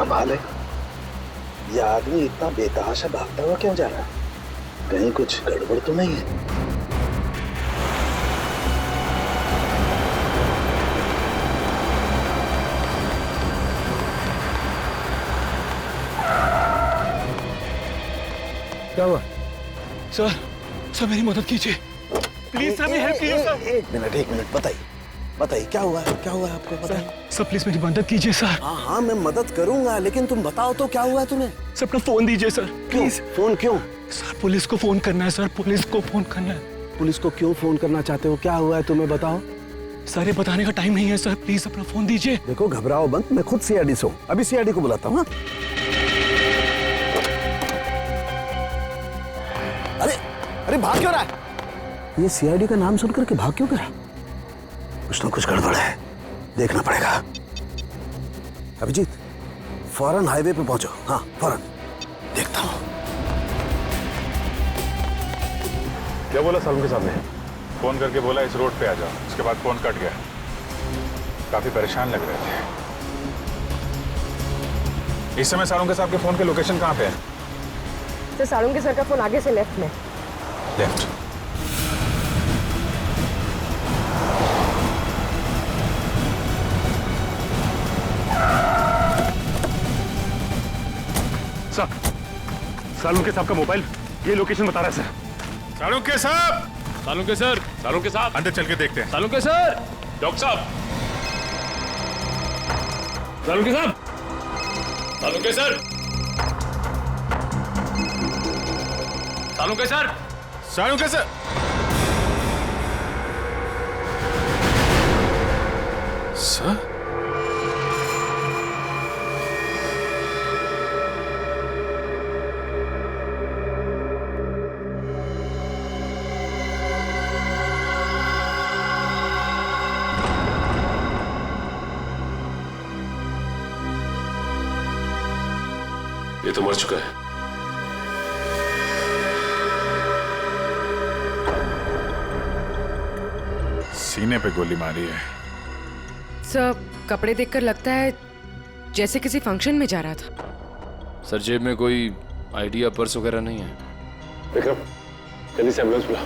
कमाल है, ये आदमी इतना बेतहाशा भागता हुआ क्यों जा रहा है? कहीं कुछ गड़बड़ तो नहीं है? क्या हुआ? सर मेरी मदद कीजिए प्लीज सर, मेरी हेल्प कीजिए सर। एक मिनट बताइए क्या हुआ है आपको? बताइए सर प्लीज मेरी मदद कीजिए सर। हाँ मैं मदद करूंगा, लेकिन तुम बताओ तो क्या हुआ है तुम्हें? सर अपना फोन दीजिए सर प्लीज। फोन क्यों? सर पुलिस को फोन करना है सर, पुलिस को फोन करना है। पुलिस को क्यों फोन करना चाहते हो? क्या हुआ है तुम्हें बताओ। सर ये बताने का टाइम नहीं है सर, प्लीज अपना फोन दीजिए। देखो घबराओ मत, मैं खुद सीआईडी से हूँ, अभी सीआईडी को बुलाता हूँ। अरे भाग क्यों रहा है? ये सीआईडी का नाम सुनकर के भाग क्यों कर रहा? कुछ ना कुछ गड़बड़ है, देखना पड़ेगा। अभिजीत फौरन हाईवे पे पहुंचो। हाँ फौरन, देखता हूँ। क्या बोला सालुंके के सामने? फोन करके बोला इस रोड पे आ जाओ, उसके बाद फोन कट गया। काफी परेशान लग रहे थे। इस समय सालुंके साहब के फोन के लोकेशन कहाँ पे है? सर सालुंके सर का फोन आगे से लेफ्ट में। लेफ्ट। सर सालुंके साहब का मोबाइल ये लोकेशन बता रहा है सर। सालुंके साहब! सालुंके सर, सालुंके साहब अंदर चल के देखते हैं। सालुंके सर, डॉक्टर साहब, सालुंके साहब, Salunke sir, Salunke sir, Salunke sir! Sir? ये तो मर चुका है। सीने पे गोली मारी है। सर कपड़े देखकर लगता है जैसे किसी फंक्शन में जा रहा था। सर जेब में कोई आईडी या पर्स वगैरह नहीं है। विक्रम जल्दी से एम्बुलेंस बुला।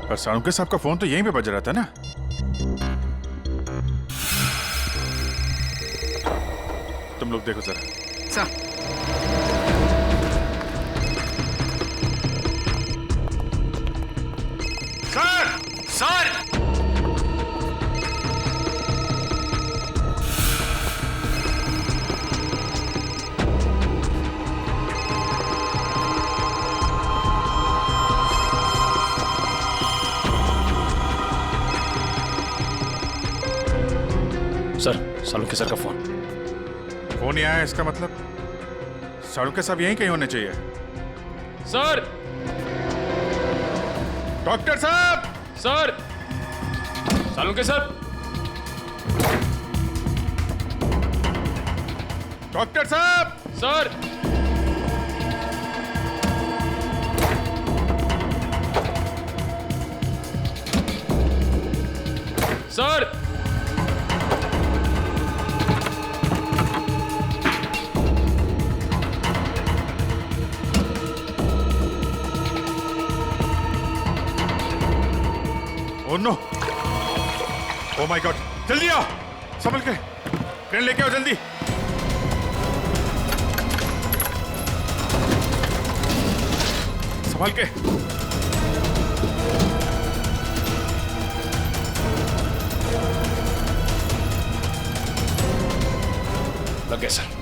पर सालुंके साहब का फोन तो यहीं पे बज रहा था ना? तुम लोग देखो जरा। Sir sir! Sir Salunke sir का फोन। फोन ही आया, इसका मतलब सालुंके साहब यहीं कहीं होने चाहिए। सर! डॉक्टर साहब! सर! सालुंके सर! डॉक्टर साहब! Sir! Sir! Oh no! Oh my God! जल्दी आओ, संभल के, ट्रेन लेके आओ जल्दी। संभल के। लग गया सर।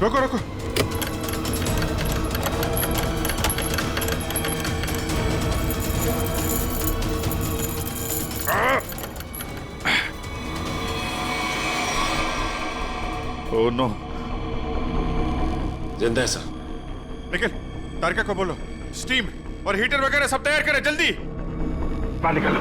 रोको रोको। Oh no! जिंदा है सर। निखिल, तारिका को बोलो स्टीम और हीटर वगैरह सब तैयार करें जल्दी। बाहर निकालो।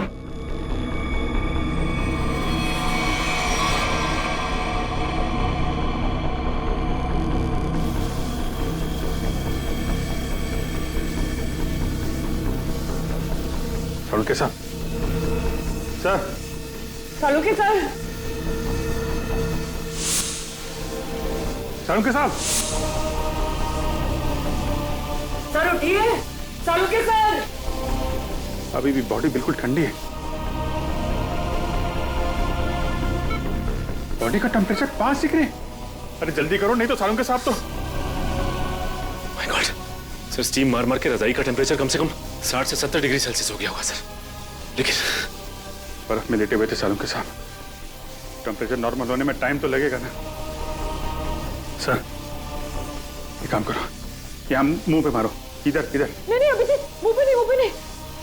सालुंके साहब, सर। सालुंके सर। सालुंके साहब, सर उठिए। सालुंके सर। अभी भी बॉडी बिल्कुल ठंडी है। बॉडी का टेम्परेचर 5 डिग्री। अरे जल्दी करो, नहीं तो सालुंके साहब तो। माय गॉड सर, स्टीम मार मार के रजाई का टेम्परेचर कम से कम 60 से 70 डिग्री सेल्सियस हो गया होगा सर। लेकिन बर्फ में लेटे हुए थे सालुंके साहब। टेम्परेचर नॉर्मल होने में टाइम तो लगेगा ना। सर एक काम करो, यहाँ मुंह पे मारो। इधर इधर। नहीं अभिजीत, मुंह पे नहीं,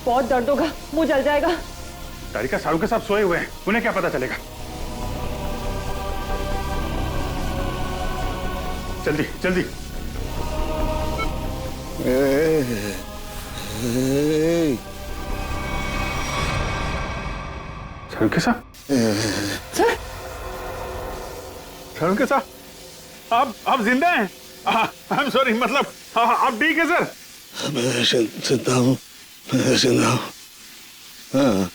बहुत दर्द होगा, मुंह जल जाएगा। तारिका, सालुंके साहब सोए हुए हैं, उन्हें क्या पता चलेगा। जल्दी जल्दी। सालुंके साहब, सालुंके साहब, आप जिंदा हैं? आई एम सॉरी, मतलब आप ठीक है सर? मैं जिंदा हूँ, मैं जिंदा हूँ। हाँ,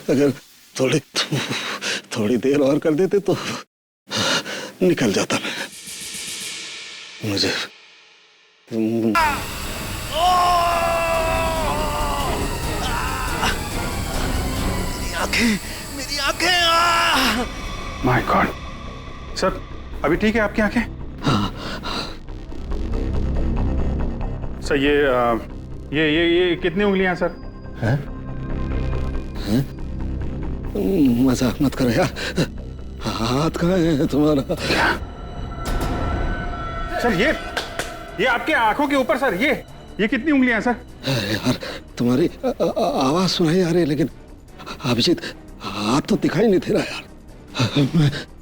अगर थोड़ी देर और कर देते तो निकल जाता मैं। मुझे मेरी आंखें माय गॉड। सर अभी ठीक है आपकी आंखें? सर ये कितनी उंगलियां सर? हैं? मजाक मत करो यार। हाथ कहाँ है तुम्हारा? सर ये आपके आंखों के ऊपर सर, ये कितनी उंगलियां सर? यार तुम्हारी आवाज सुनाई आ रही है, लेकिन अभिजीत हाथ तो दिखाई नहीं दे रहा यार।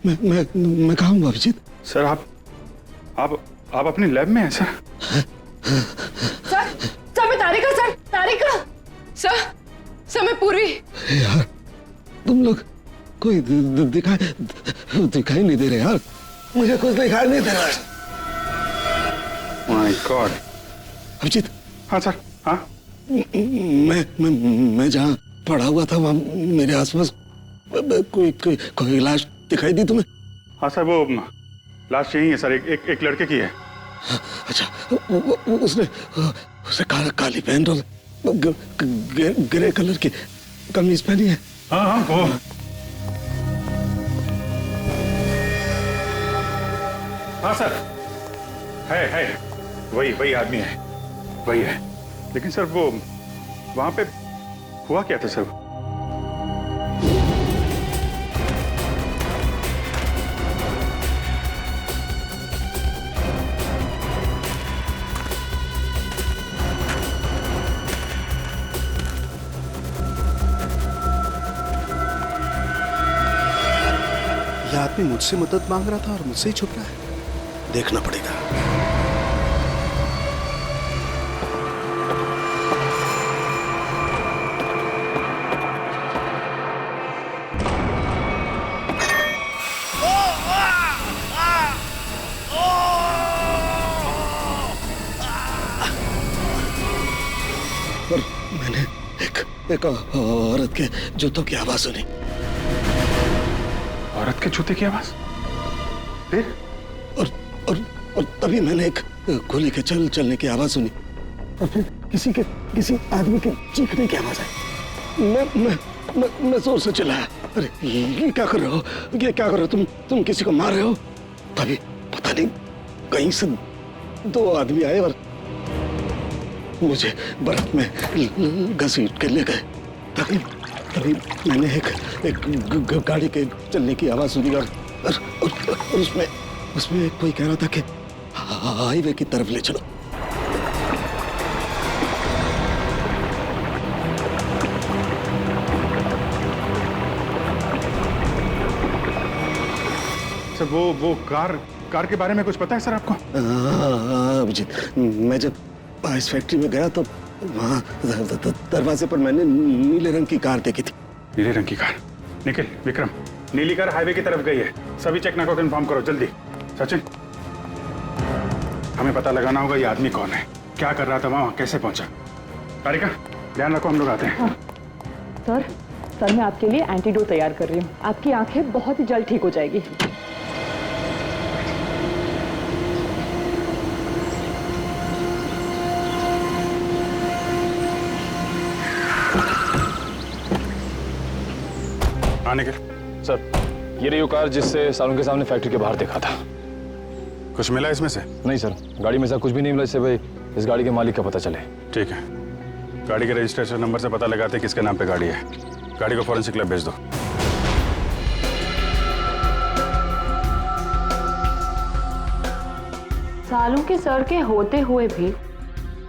मैं कहाँ हूँ अभिजीत? सर आप अपनी लैब में हैं सर? सर मैं तारिका, सर मैं पूरी। यार तुम लोग कोई दिखाई नहीं दे रहे यार। मुझे कुछ दिखाई नहीं दे रहा है। My god. अभिजीत। हाँ सर। हाँ मैं जहाँ पड़ा हुआ था वहाँ मेरे आसपास कोई लाश दिखाई दी तुम्हें? हाँ सर, वो लाश यही है सर, एक लड़के की है। अच्छा, उसने काली पैंट और ग्रे कलर की कमीज पहनी है। हाँ वो। हाँ सर, है वही आदमी है, वही है। लेकिन सर वो वहां पे हुआ क्या था सर? यह आदमी मुझसे मदद मांग रहा था और मुझसे ही छुप रहा है। देखना पड़ेगा। और मैंने एक औरत के जूतों की आवाज सुनी। औरत के जूते की आवाज? फिर? और तभी मैंने एक गोली के चलने की आवाज सुनी, और फिर किसी आदमी के चीखने की आवाज आई। मैं जोर से चिल्लाया, अरे ये क्या कर रहे हो, ये क्या कर रहे हो तुम किसी को मार रहे हो? तभी पता नहीं कहीं से 2 आदमी आए और मुझे बर्फ में घसीट के ले गए। तभी मैंने एक गाड़ी के चलने की आवाज सुनी और उसमें कोई कह रहा था कि हाईवे की तरफ ले चलो। सर वो कार के बारे में कुछ पता है सर आपको? अभिजीत, मैं जब आइस फैक्ट्री में गया तो वहाँ दरवाजे पर मैंने नीले रंग की कार देखी थी। नीले रंग की कार? निखिल, विक्रम, नीली कार हाईवे की तरफ गई है। सभी चेक नाका को इन्फॉर्म करो जल्दी। सचिन, हमें पता लगाना होगा ये आदमी कौन है, क्या कर रहा था वहां, कैसे पहुंचा। तारिका, ध्यान रखो, हम लोग आते हैं। सर मैं आपके लिए एंटीडोट तैयार कर रही हूँ। आपकी आंखें बहुत ही जल्द ठीक हो जाएगी। आने के सर, ये रही वो कार जिससे सालों के सामने फैक्ट्री के बाहर देखा था। कुछ मिला इसमें से? नहीं सर, गाड़ी में से कुछ भी नहीं मिला इससे भाई इस गाड़ी के मालिक का पता चले। ठीक है, गाड़ी के रजिस्ट्रेशन नंबर से पता लगाते किसके नाम पे गाड़ी है। गाड़ी को फॉरेंसिक लैब भेज दो। सालों के सर के होते हुए भी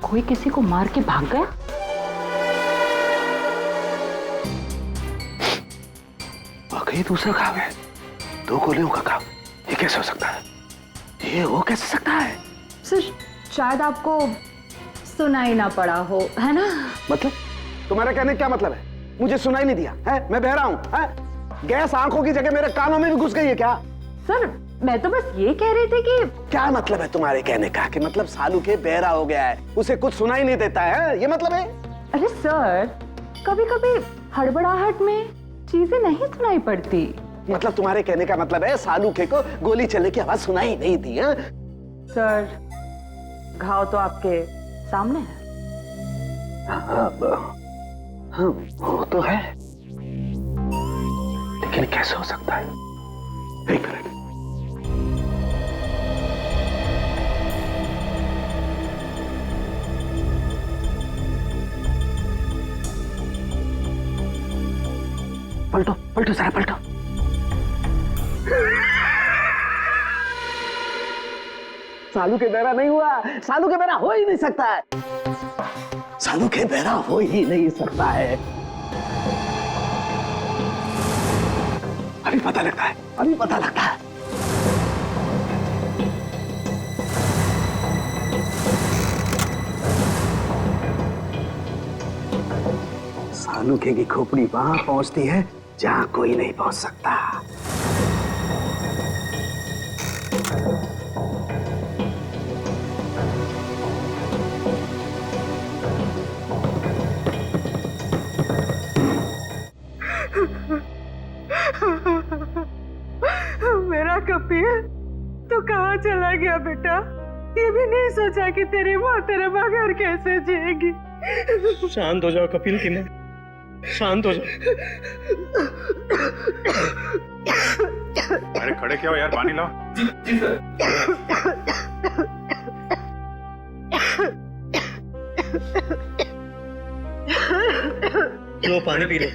कोई किसी को मार के भाग गया। वाकई दूसरा काम है, 2 गोलियों का काम। ये कैसे हो सकता है? ये हो कैसे सकता है? सर शायद आपको सुनाई ना पड़ा हो, है ना? मतलब तुम्हारा कहने का क्या मतलब है? मुझे सुनाई नहीं दिया है? मैं बहरा हूँ है? गैस आंखों की जगह मेरे कानों में भी घुस गई है क्या? सर मैं तो बस ये कह रही थी कि क्या मतलब है तुम्हारे कहने का कि मतलब सालू के बहरा हो गया है, उसे कुछ सुनाई नहीं देता है, ये मतलब है? अरे सर कभी कभी हड़बड़ाहट में चीजें नहीं सुनाई पड़ती। मतलब तुम्हारे कहने का मतलब है सालू के को गोली चलने की आवाज सुनाई नहीं दी है? सर घाव तो आपके सामने है। हाँ, वो तो है, लेकिन कैसे हो सकता है? एक मिनट। पलटो पलटो जरा पलटो। सालू के बहरा नहीं हुआ, सालू के बहरा हो ही नहीं सकता है, सालू के बहरा हो ही नहीं सकता है। अभी पता लगता है, अभी पता लगता है। सालू के की खोपड़ी वहां पहुंचती है जहां कोई नहीं पहुंच सकता। मेरा कपिल तो कहाँ चला गया बेटा? ये भी नहीं सोचा कि तेरी माँ तेरे बगैर कैसे जिएगी। शांत हो जाओ कपिल की माँ, शांत हो जाओ। अरे खड़े क्या हो यार, पानी लाओ। जी सर। लो पानी पी लो।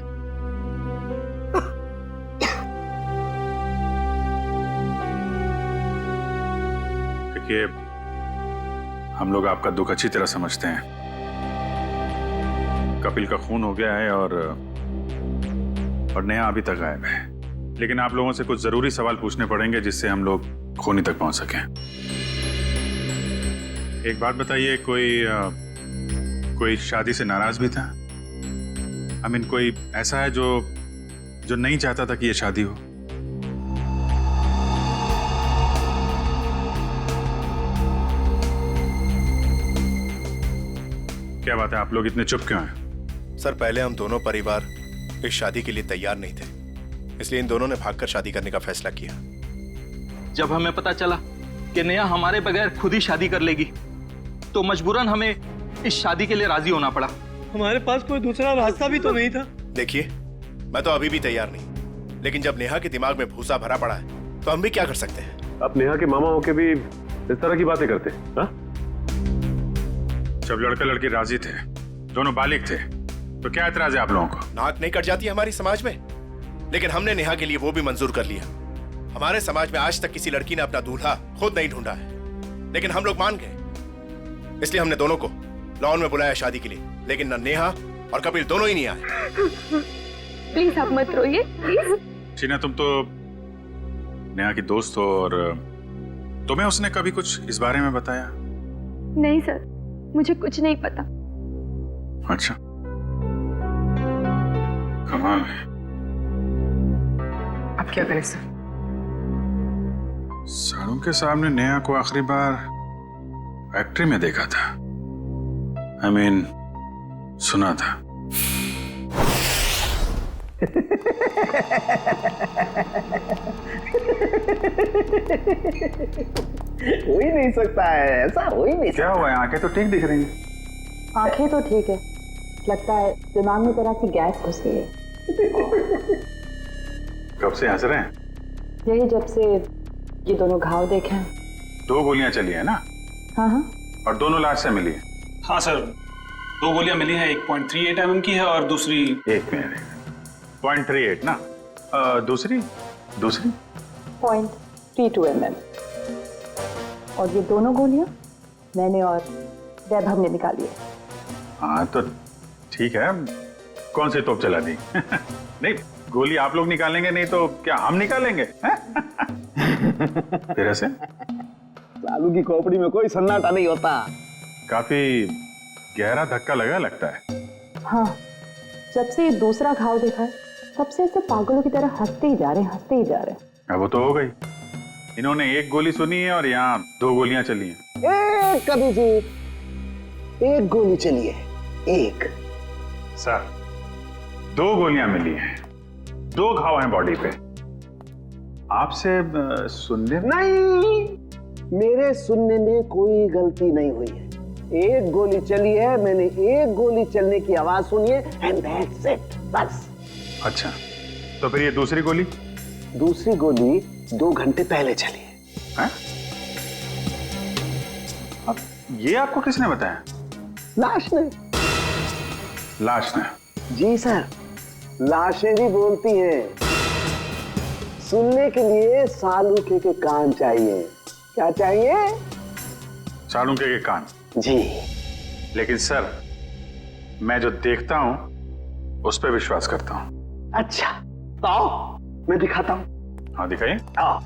देखिए, हम लोग आपका दुख अच्छी तरह समझते हैं। कपिल का खून हो गया है और नेहा अभी तक गायब है, लेकिन आप लोगों से कुछ जरूरी सवाल पूछने पड़ेंगे जिससे हम लोग खूनी तक पहुंच सकें। एक बात बताइए, कोई शादी से नाराज भी था? I mean, कोई ऐसा है जो नहीं चाहता था कि ये शादी हो? क्या बात है, आप लोग इतने चुप क्यों हैं? सर पहले हम दोनों परिवार इस शादी के लिए तैयार नहीं थे, इसलिए इन दोनों ने भागकर शादी करने का फैसला किया। जब हमें पता चला कि नेहा हमारे बगैर खुद ही शादी कर लेगी तो मजबूरन हमें इस शादी के लिए राजी होना पड़ा। हमारे पास कोई दूसरा रास्ता भी तो नहीं था। देखिए, मैं तो अभी भी तैयार नहीं, लेकिन जब नेहा के दिमाग में भूसा भरा पड़ा है तो हम भी क्या कर सकते हैं। आप नेहा के मामा होके भी इस तरह की बातें करते हैं? हाँ? जब लड़का लड़की राजी थे, दोनों बालिग थे, तो क्या एतराज है आप लोगों को? नाक नहीं कट जाती हमारी समाज में, लेकिन हमने नेहा के लिए वो भी मंजूर कर लिया। हमारे समाज में आज तक किसी लड़की ने अपना दूल्हा खुद नहीं ढूंढा है, लेकिन हम लोग मान गए, इसलिए हमने दोनों को लॉन में बुलाया शादी के लिए, लेकिन न नेहा और कपिल दोनों ही नहीं आए। प्लीज आप मत रोइए, प्लीज। शीना, तुम तो नेहा की दोस्त हो और तुम्हें उसने कभी कुछ इस बारे में बताया? नहीं सर, मुझे कुछ नहीं पता। अच्छा, कमाल है। अब क्या करें सर? सालों के सामने नेहा को आखिरी बार फैक्ट्री में देखा था। I mean, सुना था। हो ही नहीं सकता है, ऐसा हो ही नहीं क्या हुआ है? आंखें तो ठीक दिख रही हैं। आंखें तो ठीक है, लगता है दिमाग में जरा सी गैस घुस गई है। कब से हंस रहे हैं? यही जब से ये दोनों घाव देखे हैं। 2 गोलियां चली है ना? हाँ हाँ, और दोनों लाश से मिली है? हाँ सर, 2 गोलियां मिली हैं, 1.38 mm की है और दूसरी 1 मिनट, 0.38 ना? दूसरी 0.32 mm। और ये दोनों गोलियां मैंने और वैभव ने निकाली है। हाँ तो ठीक है, कौन सी तोप चला दी? नहीं, गोली आप लोग निकालेंगे नहीं तो क्या हम निकालेंगे? फिर ऐसे सालू की खोपड़ी में कोई सन्नाटा नहीं होता। काफी गहरा धक्का लगा लगता है। हाँ, जब से ये दूसरा घाव देखा है तब से ऐसे पागलों की तरह हंसते ही जा रहे हैं, हंसते ही जा रहे हैं। अब वो तो हो गई, इन्होंने 1 गोली सुनी है और यहाँ 2 गोलियां चली हैं। कभी जी 1 गोली चली है, 1। सर 2 गोलियां मिली हैं, 2 घाव हैं बॉडी पे। आपसे सुनने नहीं, मेरे सुनने में कोई गलती नहीं हुई है। 1 गोली चली है, मैंने 1 गोली चलने की आवाज सुनी है, एंड दैट्स इट, बस। अच्छा, तो फिर ये दूसरी गोली? दूसरी गोली 2 घंटे पहले चली है। हैं? अब ये आपको किसने बताया? लाश ने। लाश ने? जी सर, लाशें भी बोलती हैं। सुनने के लिए सालूके के कान चाहिए। क्या चाहिए? सालूके के कान? जी। लेकिन सर, मैं जो देखता हूं उस पर विश्वास करता हूं। अच्छा, तो आओ मैं दिखाता हूं। हाँ दिखाइए। आओ,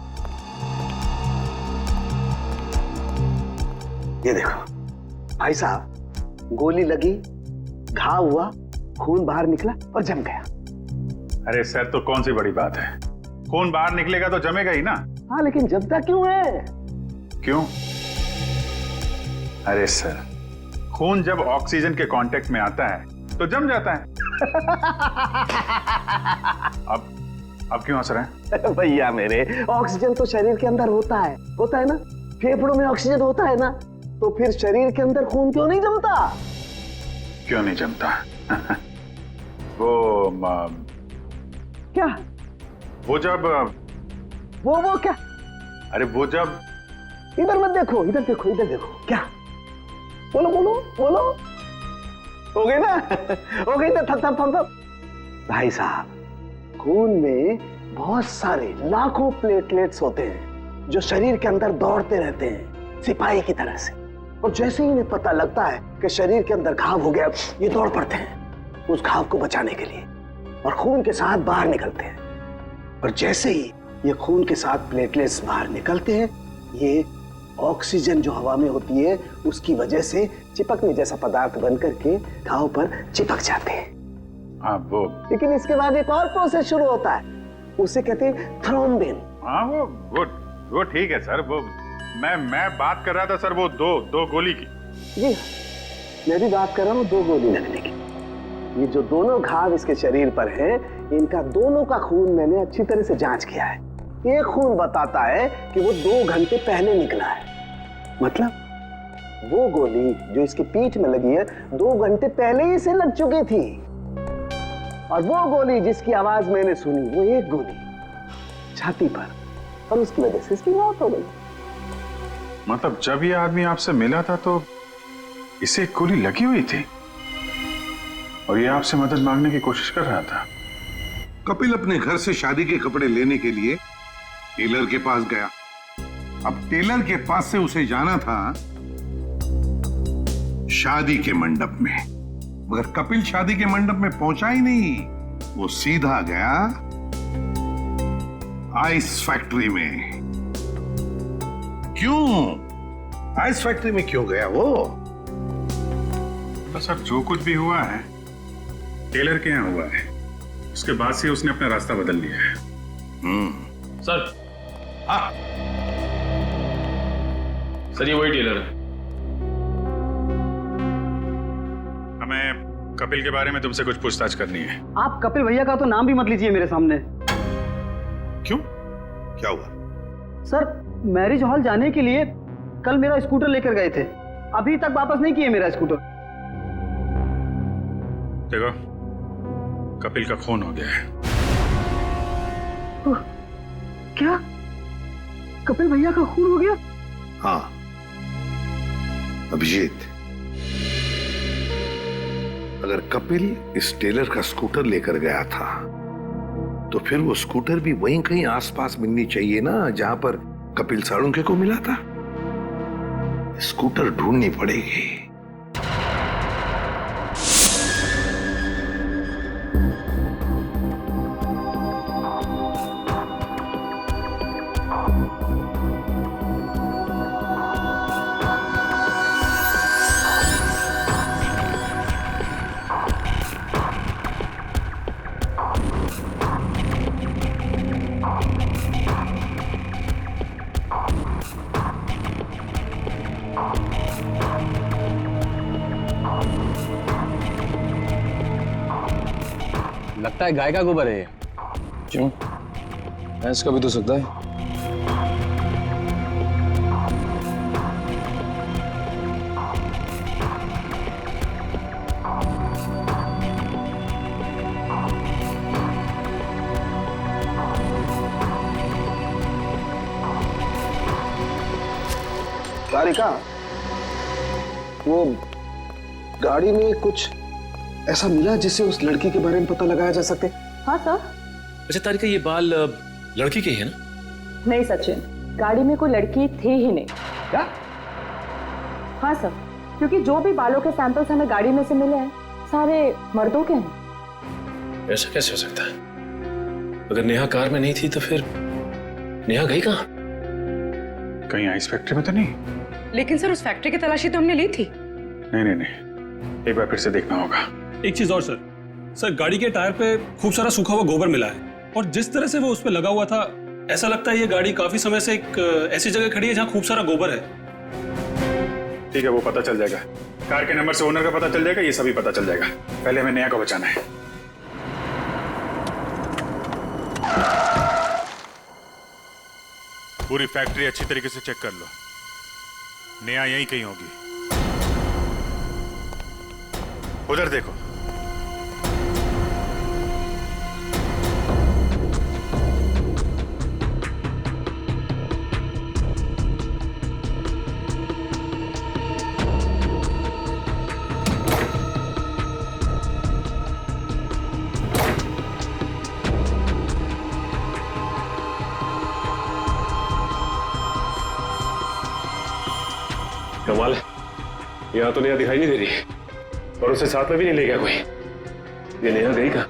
ये देखो भाई साहब, गोली लगी, घाव हुआ, खून बाहर निकला और जम गया। अरे सर, तो कौन सी बड़ी बात है, खून बाहर निकलेगा तो जमेगा ही ना। हाँ, लेकिन जमता क्यों है? क्यों? अरे सर, खून जब ऑक्सीजन के कांटेक्ट में आता है तो जम जाता है। अब क्यों हंस रहे हैं? भैया मेरे, ऑक्सीजन तो शरीर के अंदर होता है ना? फेफड़ों में ऑक्सीजन होता है ना, तो फिर शरीर के अंदर खून क्यों नहीं जमता? क्यों नहीं जमता? वो क्या? वो जब वो क्या? अरे वो जब, इधर मत देखो, इधर देखो, इधर देखो। क्या? बोलो बोलो बोलो। हो गई ना? हो गई ना? थम। भाई साहब, खून में बहुत सारे लाखों प्लेटलेट्स होते हैं जो शरीर के अंदर दौड़ते रहते हैं सिपाही की तरह से। और जैसे ही इन्हें पता लगता है कि शरीर के अंदर घाव हो गया, ये दौड़ पड़ते हैं उस घाव को बचाने के लिए और खून के साथ बाहर निकलते हैं। और जैसे ही ये खून के साथ प्लेटलेट्स बाहर निकलते हैं, ये ऑक्सीजन जो हवा में होती है उसकी वजह से चिपकने जैसा पदार्थ बनकर के घाव पर चिपक जाते हैं। वो लेकिन इसके बाद एक और प्रोसेस शुरू होता है, उसे कहते हैं थ्रोम्बिन। हाँ, वो ठीक है सर। वो मैं बात कर रहा था सर, वो दो गोली की। जी, मैं भी बात कर रहा हूँ 2 गोली लगने की। ये जो दोनों घाव इसके शरीर पर हैं, इनका दोनों का खून मैंने अच्छी तरह से जांच किया है। एक खून बताता है कि वो 2 घंटे पहले निकला है, मतलब वो गोली जो इसके पीठ में लगी है 2 घंटे पहले ही इसे लग चुकी थी। और वो गोली जिसकी आवाज मैंने सुनी, वो 1 गोली छाती पर, और उसकी वजह से इसकी मौत हो गई। मतलब जब ये आदमी आपसे मिला था तो इसे एक गोली लगी हुई थी और ये आपसे मदद मांगने की कोशिश कर रहा था। कपिल अपने घर से शादी के कपड़े लेने के लिए टेलर के पास गया। अब टेलर के पास से उसे जाना था शादी के मंडप में, मगर कपिल शादी के मंडप में पहुंचा ही नहीं। वो सीधा गया आइस फैक्ट्री में। क्यों? आइस फैक्ट्री में क्यों गया वो? तो सर, जो कुछ भी हुआ है टेलर के यहाँ हुआ है, उसके बाद से उसने अपना रास्ता बदल लिया है। सर। हाँ सर, ये वही टेलर है। हमें कपिल के बारे में तुमसे कुछ पूछताछ करनी है। आप कपिल भैया का तो नाम भी मत लीजिए मेरे सामने। क्यों? क्या हुआ? सर, मैरिज हॉल जाने के लिए कल मेरा स्कूटर लेकर गए थे, अभी तक वापस नहीं किए मेरा स्कूटर। देखो, कपिल का खून हो गया है। क्या? कपिल भैया का खून हो गया? हाँ अभिजीत, अगर कपिल इस टेलर का स्कूटर लेकर गया था तो फिर वो स्कूटर भी वहीं कहीं आसपास मिलनी चाहिए ना जहां पर कपिल साळुंखे को मिला था। स्कूटर ढूंढनी पड़ेगी। लगता है गाय का गोबर है ये। क्यों? भैंस का भी तो सकता है। तारिका, वो गाड़ी में कुछ ऐसा मिला जिससे उस लड़की के बारे में पता लगाया जा सके? हाँ सर। अच्छा तारिका, ये बाल लड़की के ही है ना? नहीं सचिन, गाड़ी में कोई लड़की थी ही नहीं। क्या? हाँ सर, क्योंकि जो भी बालों के सैंपल्स हमें गाड़ी में से मिले हैं सारे मर्दों के हैं। ऐसा कैसे हो सकता है? अगर नेहा कार में नहीं थी तो फिर नेहा गई कहाँ? कहीं आइस फैक्ट्री में तो नहीं? लेकिन सर, उस फैक्ट्री की तलाशी तो हमने ली थी। नहीं, एक बार फिर से देखना होगा। एक चीज और सर, गाड़ी के टायर पे खूब सारा सूखा हुआ गोबर मिला है और जिस तरह से वो उस पे लगा हुआ था, ऐसा लगता है ये गाड़ी काफी समय से एक ऐसी जगह खड़ी है जहाँ खूब सारा गोबर है। ठीक है, वो पता चल जाएगा। कार के नंबर से ओनर का पता चल जाएगा, ये सभी पता चल जाएगा। पहले हमें नेहा को बचाना है। पूरी फैक्ट्री अच्छी तरीके से चेक कर लो, नेहा यहीं कहीं होगी। उधर देखो। कमाल है, यहाँ तो नेहा दिखाई नहीं दे रही और उसे साथ में भी नहीं ले गया कोई। ये नेहा गई कहाँ?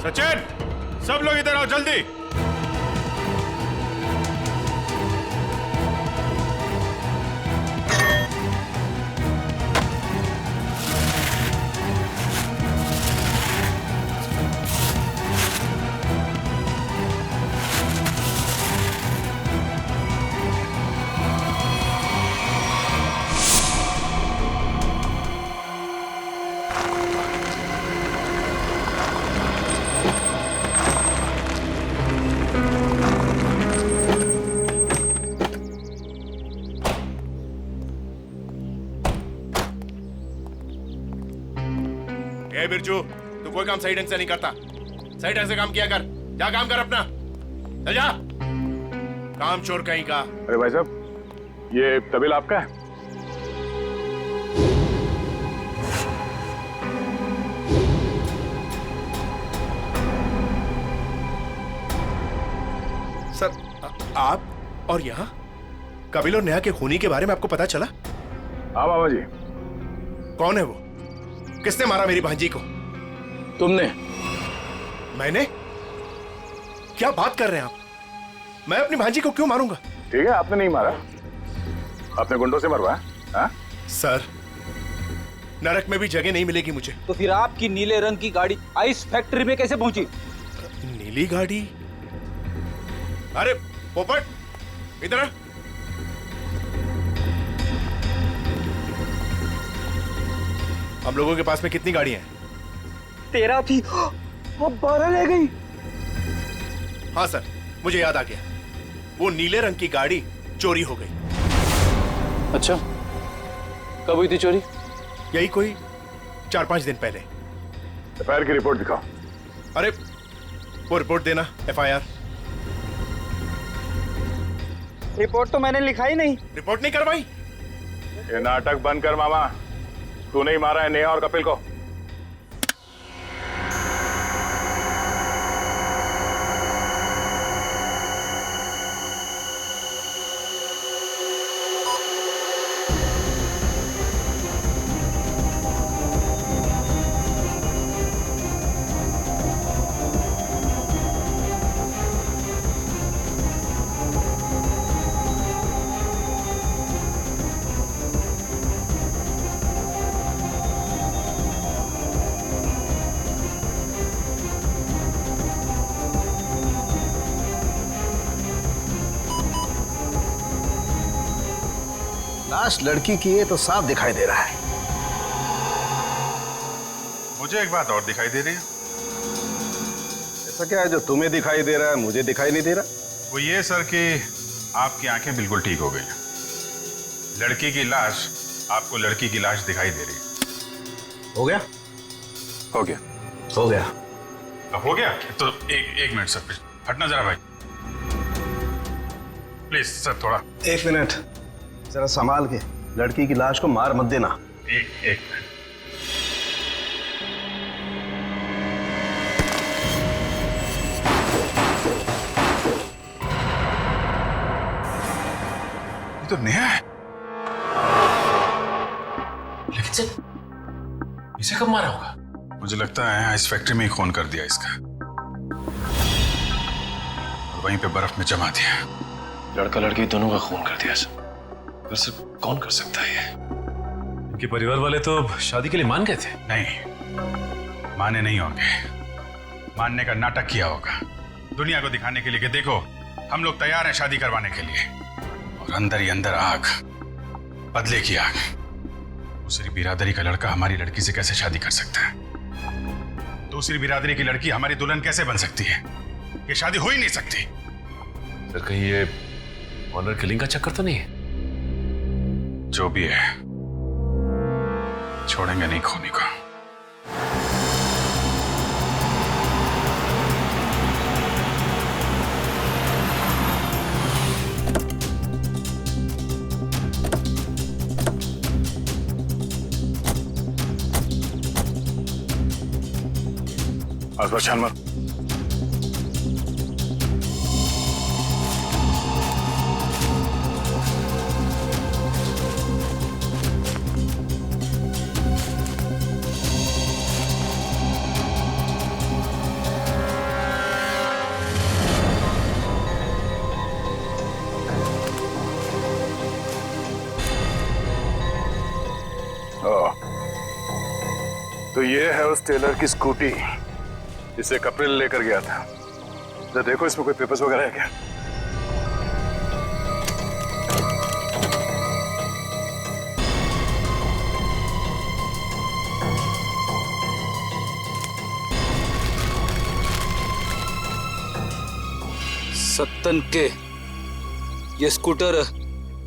सचिन, सब लोग इधर आओ जल्दी। ए बिरजू, तू कोई काम सही ढंग से नहीं करता। सही ढंग से काम किया कर। जा काम कर अपना, चल जा। काम चोर कहीं का। अरे भाई साहब, ये तबील आपका है? सर, आप और यहाँ कपिल और नेहा के खूनी के बारे में आपको पता चला? हाँ बाबा जी। कौन है वो? किसने मारा मेरी भांजी को? तुमने। मैंने? क्या बात कर रहे हैं आप? मैं अपनी भांजी को क्यों मारूंगा? ठीक है, आपने नहीं मारा, आपने गुंडों से मरवाया। हाँ? सर, नरक में भी जगह नहीं मिलेगी मुझे। तो फिर आपकी नीले रंग की गाड़ी आइस फैक्ट्री में कैसे पहुंची? नीली गाड़ी? अरे पोपट, इधर आ। हम लोगों के पास में कितनी गाड़ियां हैं? 13 थी, अब 12 रह गई। हाँ सर, मुझे याद आ गया, वो नीले रंग की गाड़ी चोरी हो गई। अच्छा, कब हुई थी चोरी? यही कोई 4-5 दिन पहले। एफआईआर की रिपोर्ट दिखाओ। अरे वो रिपोर्ट देना, एफआईआर। रिपोर्ट तो मैंने लिखा ही नहीं। रिपोर्ट नहीं करवाई? ये नाटक बंद कर मामा, तू नहीं मारा है नेहा और कपिल को। लाश लड़की की है तो साफ दिखाई दे रहा है। मुझे एक बात और दिखाई दे रही है। ऐसा क्या है जो तुम्हें दिखाई दे रहा है मुझे दिखाई नहीं दे रहा? वो ये सर कि आपकी आंखें बिल्कुल ठीक हो गई हैं। लड़की की लाश आपको लड़की की लाश दिखाई दे रही है। हो गया? हो गया। हो गया। अब हो गया तो एक मिनट सर, प्लीज हटना जरा भाई, प्लीज सर थोड़ा। 1 मिनट, जरा संभाल के, लड़की की लाश को मार मत देना। एक मिनट। ये तो नेहा है। लेकिन सर, इसे कब मारा होगा? मुझे लगता है इस फैक्ट्री में ही खून कर दिया इसका, और वहीं पे बर्फ में जमा दिया। लड़का लड़की दोनों का खून कर दिया सर। पर सर, कौन कर सकता है ये? इनके परिवार वाले तो शादी के लिए मान गए थे। नहीं, माने नहीं होंगे, मानने का नाटक किया होगा दुनिया को दिखाने के लिए कि देखो हम लोग तैयार हैं शादी करवाने के लिए। और अंदर ही अंदर आग, बदले की आग। दूसरी बिरादरी का लड़का हमारी लड़की से कैसे शादी कर सकता है? दूसरी बिरादरी की लड़की हमारी दुल्हन कैसे बन सकती है? ये शादी हो ही नहीं सकती। सर, कहीं ये ऑनर किलिंग का चक्कर तो नहीं है? जो भी है, छोड़ेंगे नहीं खूनी को। आसपास छान मार। तो ये है उस टेलर की स्कूटी जिसे कपिल लेकर गया था। तो देखो इसमें कोई पेपर्स वगैरह है क्या? सत्तन के ये स्कूटर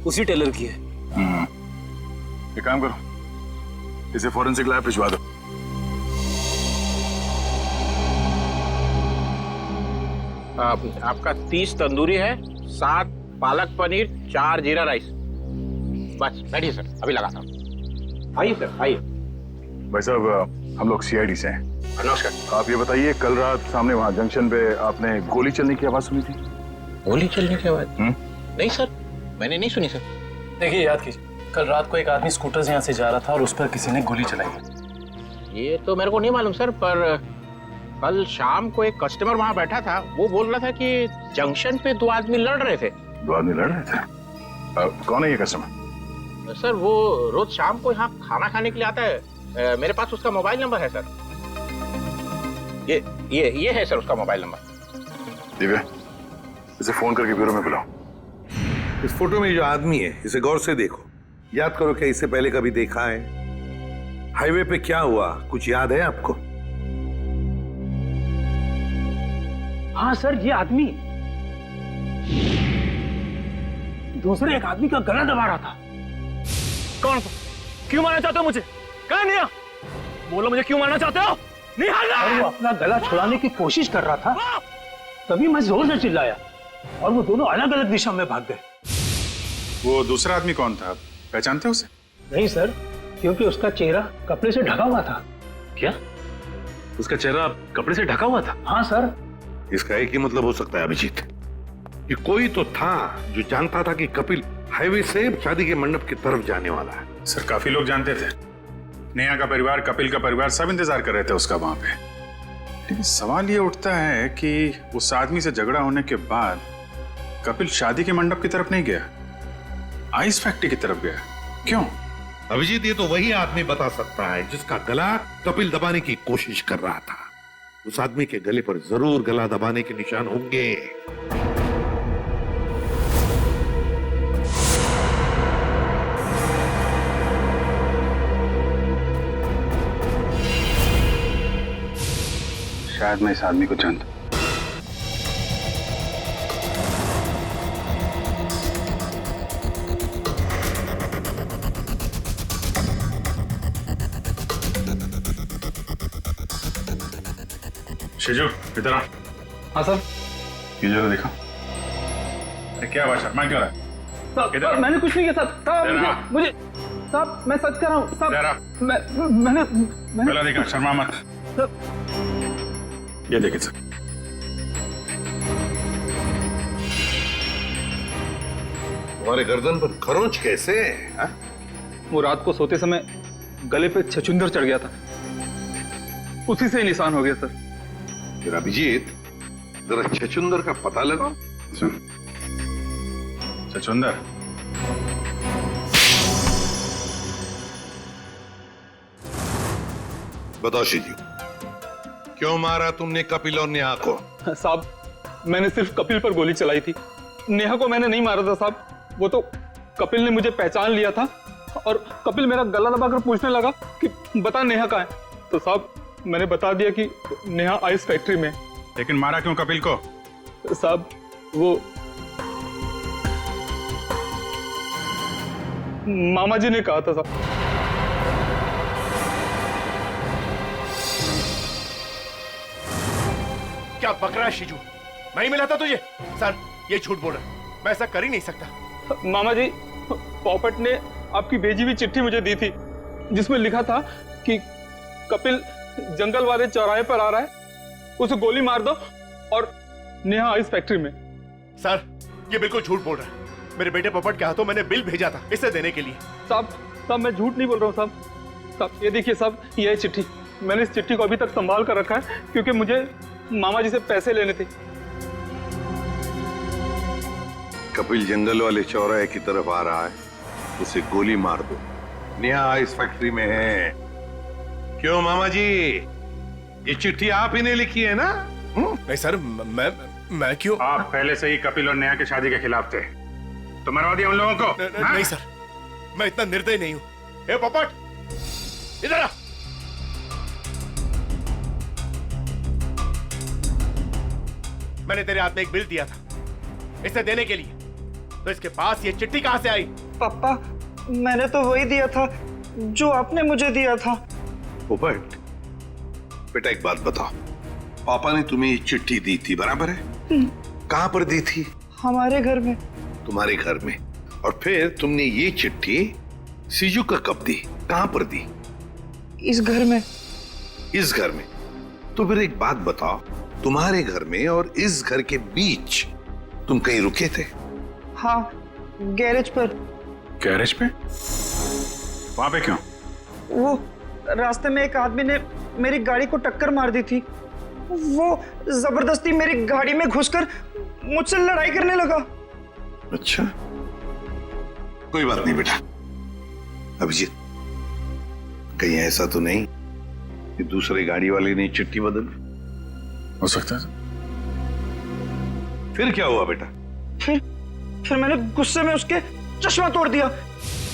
उसी टेलर की है। एक काम करो, इसे फोरेंसिक लैब भिजवा दो। आपका 30 तंदूरी है, 7 पालक पनीर, 4 जीरा राइस। बस बैठिए सर, अभी लगाता हूँ। आइए सर, आइए। भाई साहब, हम लोग सीआईडी से हैं। नमस्कार। आप ये बताइए, कल रात सामने वहाँ जंक्शन पे आपने गोली चलने की आवाज सुनी थी? गोली चलने की आवाज? नहीं सर, मैंने नहीं सुनी सर। देखिए, याद कीजिए, कल रात को एक आदमी स्कूटर से यहाँ से जा रहा था और उस पर किसी ने गोली चलाई। ये तो मेरे को नहीं मालूम सर, पर कल शाम को एक कस्टमर वहाँ बैठा था, वो बोल रहा था कि जंक्शन पे 2 आदमी लड़ रहे थे। 2 आदमी लड़ रहे थे? कौन है ये कस्टमर? सर वो रोज शाम को यहाँ खाना खाने के लिए आता है। मेरे पास उसका मोबाइल नंबर है सर। ये है सर उसका मोबाइल नंबर। दिव्या, इसे फोन करके ब्यूरो में बुलाओ। इस फोटो में जो आदमी है, इसे गौर से देखो। याद करो, क्या इससे पहले कभी देखा है? हाईवे पे क्या हुआ, कुछ याद है आपको? हाँ सर, ये आदमी दूसरे एक आदमी का गला दबा रहा था। कौन? क्यों मारना चाहते हो मुझे? कहाँ निया? बोलो, मुझे क्यों मारना चाहते हो? और वो अपना गला छुड़ाने की कोशिश कर रहा था, तभी मैं जोर से चिल्लाया और वो दोनों अलग अलग दिशा में भाग गए। वो दूसरा आदमी कौन था, पहचानते हो उसे? नहीं सर, क्योंकि उसका चेहरा कपड़े से ढका हुआ था। क्या? उसका चेहरा कपड़े से ढका हुआ था? हाँ सर। इसका एक ही मतलब हो सकता है अभिजीत, कि कोई तो था जो जानता था कि कपिल हाईवे से शादी के मंडप की तरफ जाने वाला है। सर, काफी लोग जानते थे। नेहा का परिवार, कपिल का परिवार, सब इंतजार कर रहे थे उसका वहां पे। लेकिन सवाल ये उठता है कि उस आदमी से झगड़ा होने के बाद कपिल शादी के मंडप की तरफ नहीं गया, आइस फैक्ट्री की तरफ गया। क्यों? अभिजीत, ये तो वही आदमी बता सकता है जिसका गला कपिल दबाने की कोशिश कर रहा था। उस आदमी के गले पर जरूर गला दबाने के निशान होंगे। शायद मैं इस आदमी को जानता हूं। शिजू, इधर आ। हाँ सर। ये जरा देखो। अरे क्या बात है, मैं क्यों रहा? साहब, मैंने कुछ नहीं किया साहब। मुझे साहब, मैं सच कह रहा हूँ साहब। मैंने पहला देखा, शर्मा मत। ये देखिए सर। तुम्हारे गर्दन पर खरोंच कैसे है? वो रात को सोते समय गले पे छछूंदर चढ़ गया था, उसी से निशान हो गया सर। फिर अभिजीत, जरा छछूंदर का पता लगाओ। छछूंदर? बताओ शिजू, क्यों मारा तुमने कपिल और नेहा को? साहब, मैंने सिर्फ कपिल पर गोली चलाई थी, नेहा को मैंने नहीं मारा था साहब। वो तो कपिल ने मुझे पहचान लिया था और कपिल मेरा गला दबाकर पूछने लगा कि बता नेहा कहाँ है। तो साहब, मैंने बता दिया कि नेहा आइस फैक्ट्री में। लेकिन मारा क्यों कपिल को? साहब, वो मामा जी ने कहा था साहब। क्या बक रहा है शिजू? मैं ही मिला था तुझे? सर, ये झूठ बोल रहा है, मैं ऐसा कर ही नहीं सकता। मामा जी, पॉपट ने आपकी भेजी हुई चिट्ठी मुझे दी थी, जिसमें लिखा था कि कपिल जंगल वाले चौराहे पर आ रहा है, उसे गोली मार दो और नेहा आइस फैक्ट्री में। सर, ये बिल्कुल झूठ बोल रहा है। मेरे बेटे पॉपट के हाथों मैंने बिल भेजा था इसे देने के लिए। साहब, मैं झूठ नहीं बोल रहा हूँ साहब। साहब, ये देखिए साहब, ये है चिट्ठी। मैंने इस चिट्ठी को अभी तक संभाल कर रखा है, क्योंकि मुझे मामा जी से पैसे लेने थे। कपिल जंगल वाले चौराहे की तरफ आ रहा है, उसे गोली मार दो। नेहा आइस फैक्ट्री में है। क्यों मामा जी, ये चिट्ठी आप ही ने लिखी है ना? नहीं सर, मैं क्यों? आप पहले से ही कपिल और नेहा की शादी के खिलाफ थे, तो मरवा दिया उन लोगों को। नहीं सर, मैं इतना निर्दयी नहीं हूं। ए पॉपट, इधर आ। मैंने तेरे हाथ में एक बिल दिया था इसे देने के लिए, तो इसके पास ये चिट्ठी कहां से आई? पापा, मैंने तो वही दिया था जो आपने मुझे दिया था। पोपट, बेटा एक बात बताओ, पापा ने तुम्हें ये चिट्ठी दी थी, बराबर है? कहां पर दी थी? हमारे घर में। तुम्हारे घर में? और फिर तुमने ये चिट्ठी सीजू का कब दी, कहां पर दी? इस घर में। इस घर में? तो फिर एक बात बताओ, तुम्हारे घर में और इस घर के बीच तुम कहीं रुके थे? हाँ, गैरेज पर। गैरेज पे? वहां पे क्यों? वो रास्ते में एक आदमी ने मेरी गाड़ी को टक्कर मार दी थी। वो जबरदस्ती मेरी गाड़ी में घुसकर मुझसे लड़ाई करने लगा। अच्छा, कोई बात नहीं बेटा। अभिजीत, कहीं ऐसा तो नहीं कि दूसरे गाड़ी वाले ने चिट्ठी बदल? हो सकता है। फिर क्या हुआ बेटा? फिर मैंने गुस्से में उसके चश्मा तोड़ दिया।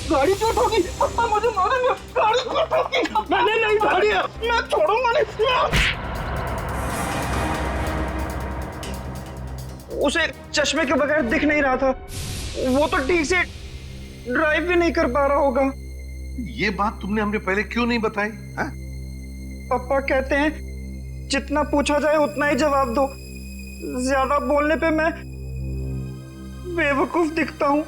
गाड़ी क्यों ठोकी? पापा मुझे मारेंगे। गाड़ी क्यों ठोकी? मैंने नहीं गाड़ी, मैं छोड़ूंगा नहीं। उसे चश्मे के बगैर दिख नहीं रहा था। वो तो ठीक से ड्राइव भी नहीं कर पा रहा होगा। ये बात तुमने हमने पहले क्यों नहीं बताई? हाँ? पापा कहते हैं जितना पूछा जाए उतना ही जवाब दो। ज्यादा बोलने पे मैं बेवकूफ दिखता हूँ।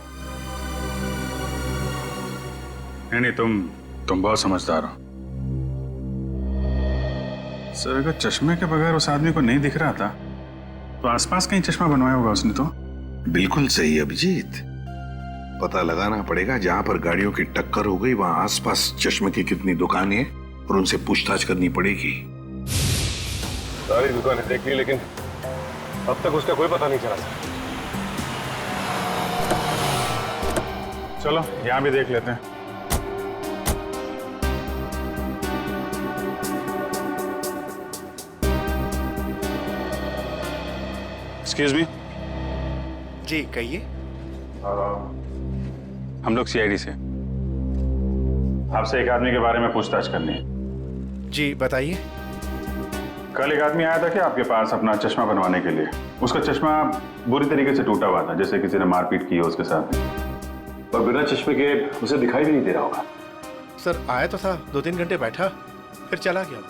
नहीं, तुम बहुत समझदार हो सर। अगर चश्मे के बगैर उस आदमी को नहीं दिख रहा था तो आसपास कहीं चश्मा बनवाया होगा उसने तो। बिल्कुल सही अभिजीत, पता लगाना पड़ेगा जहां पर गाड़ियों की टक्कर हो गई वहां आसपास चश्मे की कितनी दुकानें हैं और उनसे पूछताछ करनी पड़ेगी। सारी दुकानें देख ली लेकिन अब तक उसका कोई पता नहीं चला सर। चलो यहां भी देख लेते हैं। Excuse me. जी कहिए। हम लोग सीआईडी से, आपसे एक आदमी के बारे में पूछताछ करनी है। जी बताइए। कल एक आदमी आया था कि आपके पास अपना चश्मा बनवाने के लिए। उसका चश्मा बुरी तरीके से टूटा हुआ था, जैसे किसी ने मारपीट की हो उसके साथ, और बिना चश्मे के उसे दिखाई भी नहीं दे रहा होगा। सर आया तो था, 2-3 घंटे बैठा फिर चला गया।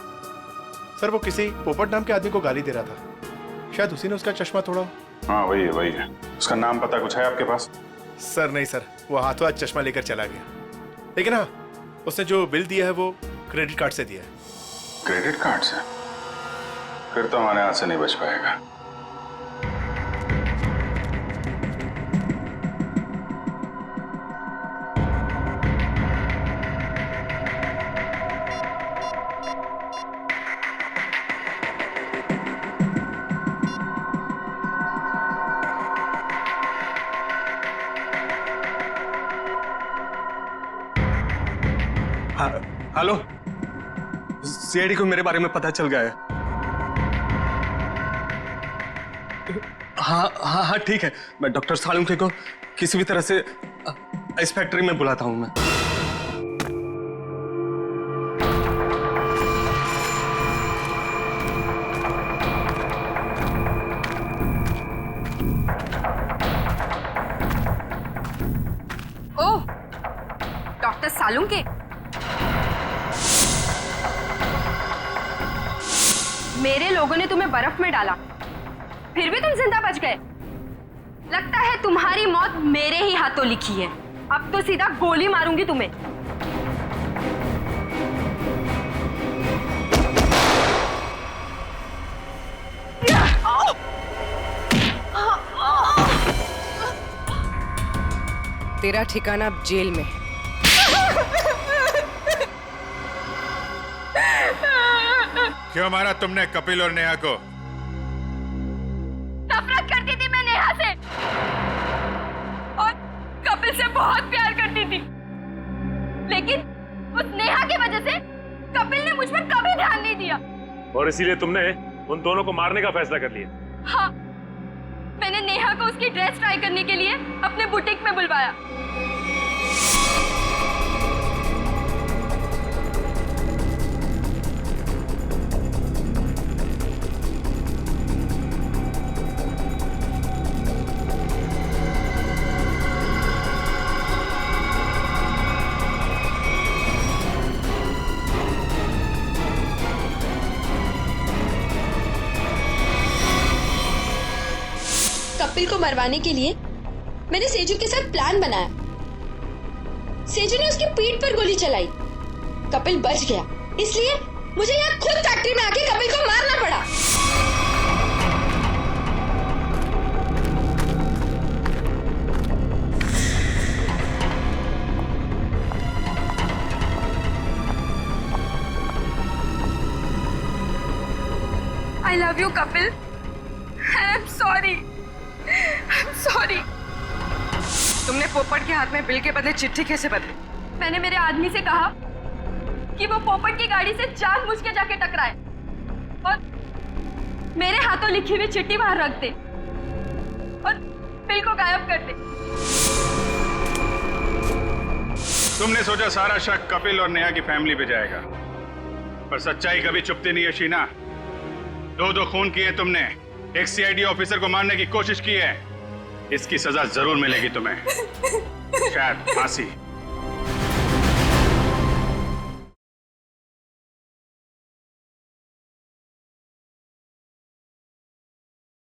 सर वो किसी पोपट नाम के आदमी को गाली दे रहा था, शायद उसी ने उसका चश्मा तोड़ा। हाँ वही है। उसका नाम पता कुछ है आपके पास? सर नहीं सर, वो हाथों हाथ चश्मा लेकर चला गया। लेकिन हाँ, उसने जो बिल दिया है वो क्रेडिट कार्ड से दिया है। क्रेडिट कार्ड से? फिर तो हमारे हाथ से नहीं बच पाएगा। हेलो, सीआईडी को मेरे बारे में पता चल गया है। हाँ ठीक है, मैं डॉक्टर सालुंके को किसी भी तरह से इस फैक्ट्री में बुलाता हूं मैं। ओह, डॉक्टर सालुंके, मेरे लोगों ने तुम्हें बर्फ में डाला, फिर भी तुम जिंदा बच गए। लगता है तुम्हारी मौत मेरे ही हाथों लिखी है। अब तो सीधा गोली मारूंगी तुम्हें। तेरा ठिकाना अब जेल में। क्यों मारा तुमने कपिल और नेहा को? नफरत करती थी मैं नेहा से और कपिल से बहुत प्यार करती थी, लेकिन उस नेहा की वजह से कपिल ने मुझ पर कभी ध्यान नहीं दिया और इसीलिए तुमने उन दोनों को मारने का फैसला कर लिया। हाँ, मैंने नेहा को उसकी ड्रेस ट्राई करने के लिए अपने बुटीक में बुलवाया। कपिल को मरवाने के लिए मैंने सेजू के साथ प्लान बनाया। सेजू ने उसकी पीठ पर गोली चलाई, कपिल बच गया, इसलिए मुझे यहाँ खुद फैक्ट्री में आके कपिल को मारना पड़ा। I love you, Kapil. I'm sorry. I'm sorry. तुमने पोपट के हाथ में बिल के बदले चिट्ठी कैसे बदली? मैंने मेरे आदमी से कहा कि वो पोपट की गाड़ी से जानबूझ के जाके टकराए और मेरे हाथों लिखी हुई चिट्ठी बाहर रख दे और बिल को गायब कर दे। तुमने सोचा सारा शक कपिल और नेहा की फैमिली पे जाएगा, पर सच्चाई कभी छुपती नहीं है शीना। दो खून किए तुमने, एक सीआईडी ऑफिसर को मारने की कोशिश की है, इसकी सजा जरूर मिलेगी तुम्हें, शायद फांसी।